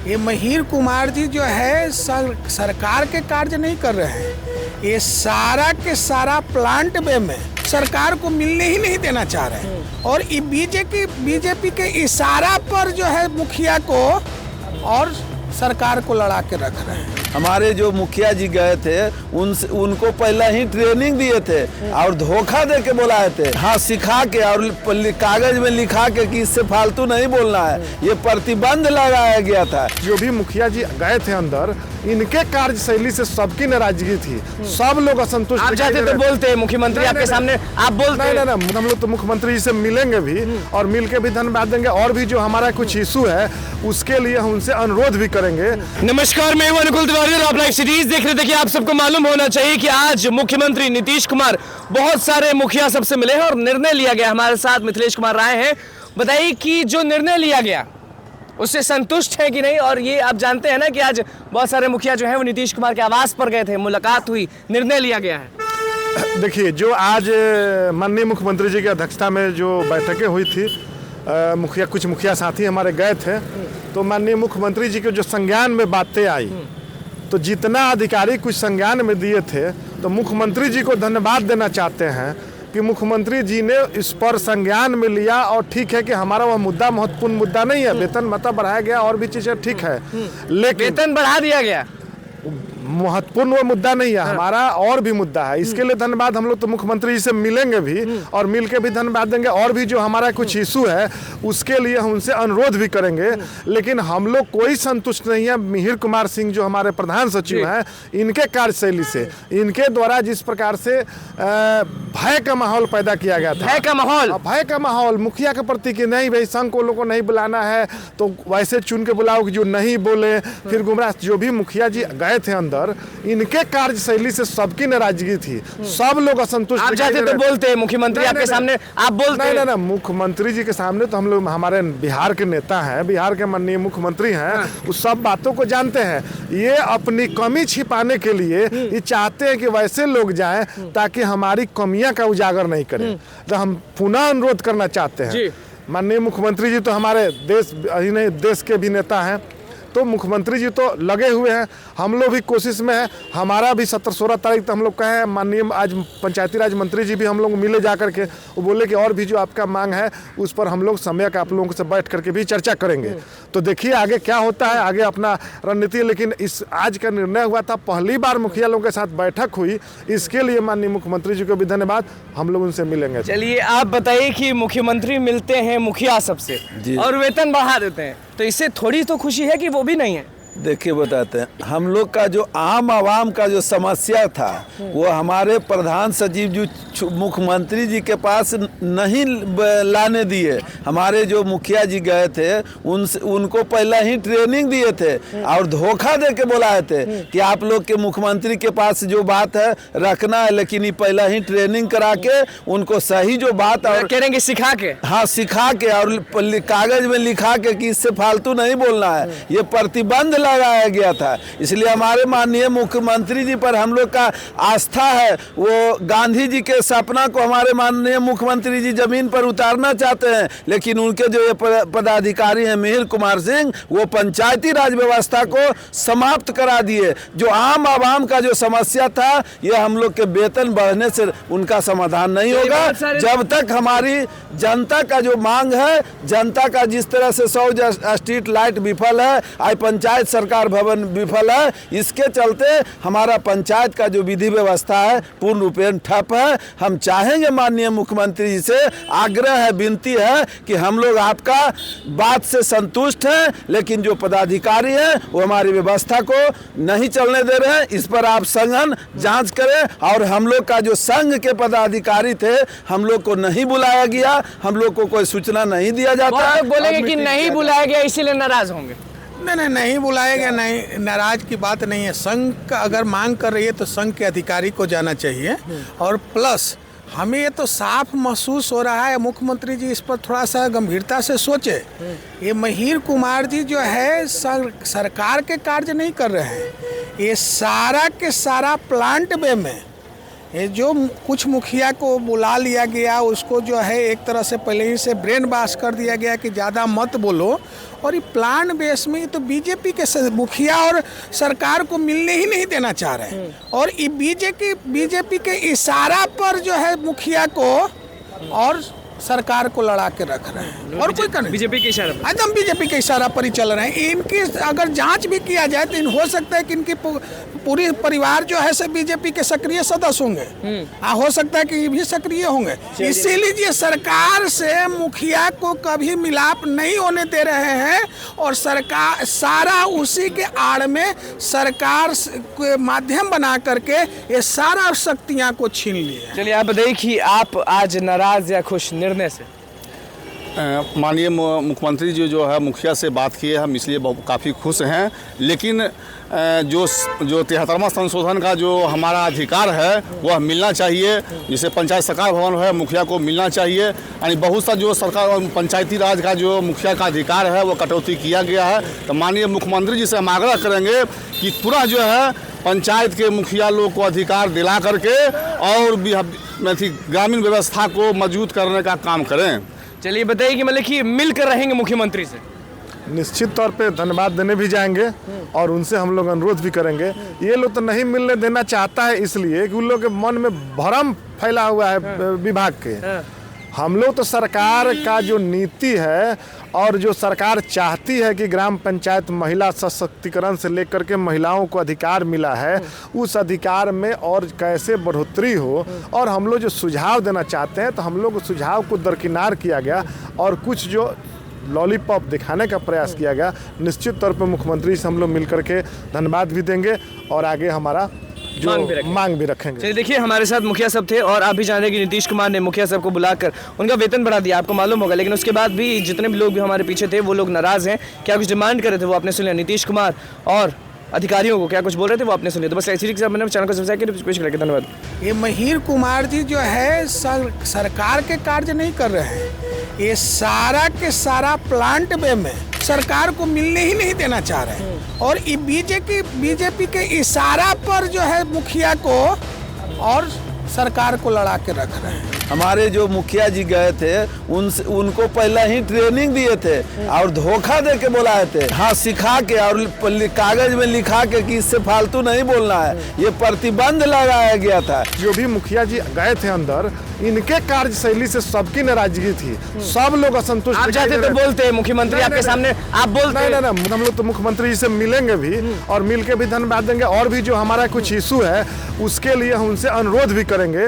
ये मिहिर कुमार जी जो है सरकार के कार्य नहीं कर रहे हैं, ये सारा के सारा प्लांट वे में सरकार को मिलने ही नहीं देना चाह रहे हैं। और ये बीजेपी के इशारा पर जो है मुखिया को और सरकार को लड़ा के रख रहे हैं। हमारे जो मुखिया जी गए थे उनको पहले ही ट्रेनिंग दिए थे और धोखा दे के बुलाए थे, हाँ सिखा के और कागज में लिखा के कि इससे फालतू नहीं बोलना है, ये प्रतिबंध लगाया गया था। जो भी मुखिया जी गए थे अंदर, इनके कार्यशैली से सबकी नाराजगी थी, सब लोग असंतुष्ट। आप जाते तो बोलते मुख्यमंत्री आपके सामने, आप बोलते नहीं, हम लोग तो मुख्यमंत्री जी से मिलेंगे भी और मिल के भी धन्यवाद देंगे, और भी जो हमारा कुछ इशू है उसके लिए हम उनसे अनुरोध भी करेंगे। नमस्कार, मैं हूं अनुकुल तिवारी और आप लाइव सीरीज देख रहे थे। कि आप सबको मालूम होना चाहिए कि आज मुख्यमंत्री नीतीश कुमार बहुत सारे मुखिया सबसे मिले हैं और निर्णय लिया गया। हमारे साथ मिथिलेश कुमार राय हैं। बताइए कि जो निर्णय लिया गया उससे संतुष्ट है कि नहीं। और ये आप जानते हैं ना कि आज बहुत सारे मुखिया जो हैं वो नीतीश कुमार के आवास पर गए थे, मुलाकात हुई, निर्णय लिया गया है। देखिए, जो आज माननीय मुख्यमंत्री जी की अध्यक्षता में जो बैठकें हुई थी, कुछ मुखिया साथी हमारे गए थे, तो माननीय मुख्यमंत्री जी के जो संज्ञान में बातें आई, तो जितना अधिकारी कुछ संज्ञान में दिए थे, तो मुख्यमंत्री जी को धन्यवाद देना चाहते हैं कि मुख्यमंत्री जी ने इस पर संज्ञान में लिया। और ठीक है कि हमारा वह मुद्दा महत्वपूर्ण मुद्दा नहीं है, वेतन भत्ता बढ़ाया गया और भी चीजें ठीक है, लेकिन वेतन बढ़ा दिया गया, महत्वपूर्ण वो मुद्दा नहीं है, हमारा और भी मुद्दा है। इसके लिए धन्यवाद। हम लोग तो मुख्यमंत्री जी से मिलेंगे भी और मिल के भी धन्यवाद देंगे, और भी जो हमारा कुछ इशू है उसके लिए हम उनसे अनुरोध भी करेंगे। लेकिन हम लोग कोई संतुष्ट नहीं है मिहिर कुमार सिंह जो हमारे प्रधान सचिव हैं, इनके कार्यशैली से, इनके द्वारा जिस प्रकार से भय का माहौल पैदा किया गया था, भय का माहौल मुखिया के प्रति कि नहीं भाई संघ को लोगों को नहीं बुलाना है तो वैसे चुन के बुलाओ कि जो नहीं बोले, फिर गुमराह। जो भी मुखिया जी गए थे अंदर, इनके कार्यशैली से सबकी नाराजगी थी, सब लोग असंतुष्ट। आप जाते तो बोलते मुख्यमंत्री आपके सामने, आप बोलते नहीं, मुख्यमंत्री जी के सामने तो हम लोग, हमारे बिहार के नेता हैं, बिहार के माननीय मुख्यमंत्री हैं, उस सब बातों को जानते हैं। ये अपनी कमी छिपाने के लिए ये चाहते हैं कि वैसे लोग जाएं ताकि हमारी कमियां का उजागर नहीं करें। तो हम पुनः अनुरोध करना चाहते हैं, माननीय मुख्यमंत्री जी तो हमारे देश के भी नेता हैं, तो मुख्यमंत्री जी तो लगे हुए हैं, हम लोग भी कोशिश में हैं। हमारा भी 17-16 तारीख तक हम लोग कहे हैं, माननीय आज पंचायती राज मंत्री जी भी हम लोग मिले जा करके, वो बोले कि और भी जो आपका मांग है उस पर हम लोग समय का आप लोगों से बैठ करके भी चर्चा करेंगे। तो देखिए आगे क्या होता है, आगे अपना रणनीति। लेकिन इस आज का निर्णय हुआ था, पहली बार मुखिया लोगों के साथ बैठक हुई, इसके लिए माननीय मुख्यमंत्री जी को भी धन्यवाद। हम लोग उनसे मिलेंगे। चलिए, आप बताइए कि मुख्यमंत्री मिलते हैं मुखिया सबसे और वेतन बढ़ा देते हैं, तो इससे थोड़ी तो खुशी है कि वो भी नहीं है। देखिए बताते हैं, हम लोग का जो आम आवाम का जो समस्या था वो हमारे प्रधान सचिव जो मुख्यमंत्री जी के पास नहीं लाने दिए। हमारे जो मुखिया जी गए थे उनको पहले ही ट्रेनिंग दिए थे और धोखा दे के बुलाए थे कि आप लोग के मुख्यमंत्री के पास जो बात है रखना है, लेकिन ये पहले ही ट्रेनिंग करा के उनको सही जो बात और करेंगे सिखा के, हाँ सिखा के और कागज में लिखा के कि इससे फालतू नहीं बोलना है, ये प्रतिबंध लगाया गया था। इसलिए हमारे माननीय मुख्यमंत्री जी पर हम लोग का आस्था है। वो गांधी जी के सपना को हमारे माननीय मुख्यमंत्री जी जमीन पर उतारना चाहते हैं, लेकिन उनके जो ये पदाधिकारी हैं मिहिर कुमार सिंह, वो पंचायती राज व्यवस्था को समाप्त करा दिए। जो आम आवाम का जो समस्या था, ये हम लोग के वेतन बढ़ने से उनका समाधान नहीं होगा जब तक हमारी जनता का जो मांग है, जनता का जिस तरह से 100 स्ट्रीट लाइट विफल है, आज पंचायत सरकार भवन विफल है, इसके चलते हमारा पंचायत का जो विधि व्यवस्था है पूर्ण रूपेण ठप है। हम चाहेंगे माननीय मुख्यमंत्री जी से, आग्रह है, विनती है कि हम लोग आपका बात से संतुष्ट हैं, लेकिन जो पदाधिकारी हैं वो हमारी व्यवस्था को नहीं चलने दे रहे हैं। इस पर आप संघन जांच करें। और हम लोग का जो संघ के पदाधिकारी थे, हम लोग को नहीं बुलाया गया, हम लोग को कोई सूचना नहीं दिया जाता। बोलेंगे कि नहीं बुलाया गया इसीलिए नाराज होंगे। नहीं बुलाएगा, नहीं, नाराज की बात नहीं है। संघ का अगर मांग कर रही है तो संघ के अधिकारी को जाना चाहिए। और प्लस हमें ये तो साफ महसूस हो रहा है, मुख्यमंत्री जी इस पर थोड़ा सा गंभीरता से सोचे। ये मिहिर कुमार जी जो है सरकार के कार्य नहीं कर रहे हैं, ये सारा के सारा प्लांट वे में ये जो कुछ मुखिया को बुला लिया गया, उसको जो है एक तरह से पहले ही से ब्रेन वॉश कर दिया गया कि ज़्यादा मत बोलो। और ये प्लान बेस में ये तो बीजेपी के मुखिया और सरकार को मिलने ही नहीं देना चाह रहे हैं। और ये बीजेपी के इशारा पर जो है मुखिया को और सरकार को लड़ा के रख रहे हैं। और कोई करने बीजेपी के इशारे पर, एकदम बीजेपी के इशारा पर ही चल रहे हैं। इनकी अगर जांच भी किया जाए तो हो सकता है कि इनकी पूरी परिवार जो है से बीजेपी के सक्रिय सदस्य होंगे। हो सकता है कि ये भी सक्रिय होंगे। इसीलिए सरकार से मुखिया को कभी मिलाप नहीं होने दे रहे हैं और सरकार सारा उसी के आड़ में सरकार के माध्यम बना करके ये सारा शक्तियां को छीन लिए। चलिए आप बताइए कि आप आज नाराज या खुश निर्णय से? माननीय मुख्यमंत्री जी जो है मुखिया से बात किए, हम इसलिए काफ़ी खुश हैं। लेकिन जो 73वां संशोधन का जो हमारा अधिकार है वह मिलना चाहिए। जैसे पंचायत सरकार भवन है, मुखिया को मिलना चाहिए। यानी बहुत सा जो सरकार पंचायती राज का जो मुखिया का अधिकार है वो कटौती किया गया है। तो माननीय मुख्यमंत्री जी से हम आग्रह करेंगे कि पूरा जो है पंचायत के मुखिया लोग को अधिकार दिला करके और ग्रामीण व्यवस्था को मजबूत करने का काम करें। चलिए बताइए कि मतलब कि मिलकर रहेंगे मुख्यमंत्री से? निश्चित तौर पे धन्यवाद देने भी जाएंगे और उनसे हम लोग अनुरोध भी करेंगे। ये लोग तो नहीं मिलने देना चाहता है इसलिए कि उन लोग के मन में भ्रम फैला हुआ है विभाग के। हम लोग तो सरकार का जो नीति है और जो सरकार चाहती है कि ग्राम पंचायत महिला सशक्तिकरण से लेकर के महिलाओं को अधिकार मिला है, उस अधिकार में और कैसे बढ़ोतरी हो और हम लोग जो सुझाव देना चाहते हैं तो हम लोग उस सुझाव को दरकिनार किया गया और कुछ जो लॉलीपॉप दिखाने का प्रयास किया गया। निश्चित तौर पर मुख्यमंत्री से हम लोग मिलकर के धन्यवाद भी देंगे और आगे हमारा जो मांग भी रखेंगे। चलिए देखिए हमारे साथ मुखिया साहब थे और आप भी जान रहे कि नीतीश कुमार ने मुखिया साहब को बुलाकर उनका वेतन बढ़ा दिया, आपको मालूम होगा। लेकिन उसके बाद भी जितने भी लोग भी हमारे पीछे थे वो लोग नाराज हैं। क्या कुछ डिमांड कर रहे थे वो आपने सुन लिया। नीतीश कुमार और अधिकारियों को क्या कुछ बोल रहे थे वो आपने सुन लिया। तो बस ऐसी मैंने चैनल को सब्सक्राइब करके धन्यवाद। ये महिर कुमार जी जो है सरकार के कार्य नहीं कर रहे हैं। ये सारा के सारा प्लांट वे में सरकार को मिलने ही नहीं देना चाह रहे हैं। और ये बीजेपी के इशारा पर जो है मुखिया को और सरकार को लड़ा के रख रहे हैं। हमारे जो मुखिया जी गए थे उनको पहले ही ट्रेनिंग दिए थे और धोखा दे के बुलाए थे। हाँ, सिखा के और कागज में लिखा के कि इससे फालतू नहीं बोलना है, ये प्रतिबंध लगाया गया था। जो भी मुखिया जी गए थे अंदर, इनके कार्यशैली से सबकी नाराजगी थी, सब लोग असंतुष्ट। आप चाहते तो बोलते मुख्यमंत्री आपके सामने, आप बोलते नहीं, हम लोग तो मुख्यमंत्री जी से मिलेंगे भी और मिल के भी धन्यवाद देंगे और भी जो हमारा कुछ इशू है उसके लिए हम उनसे अनुरोध भी करेंगे।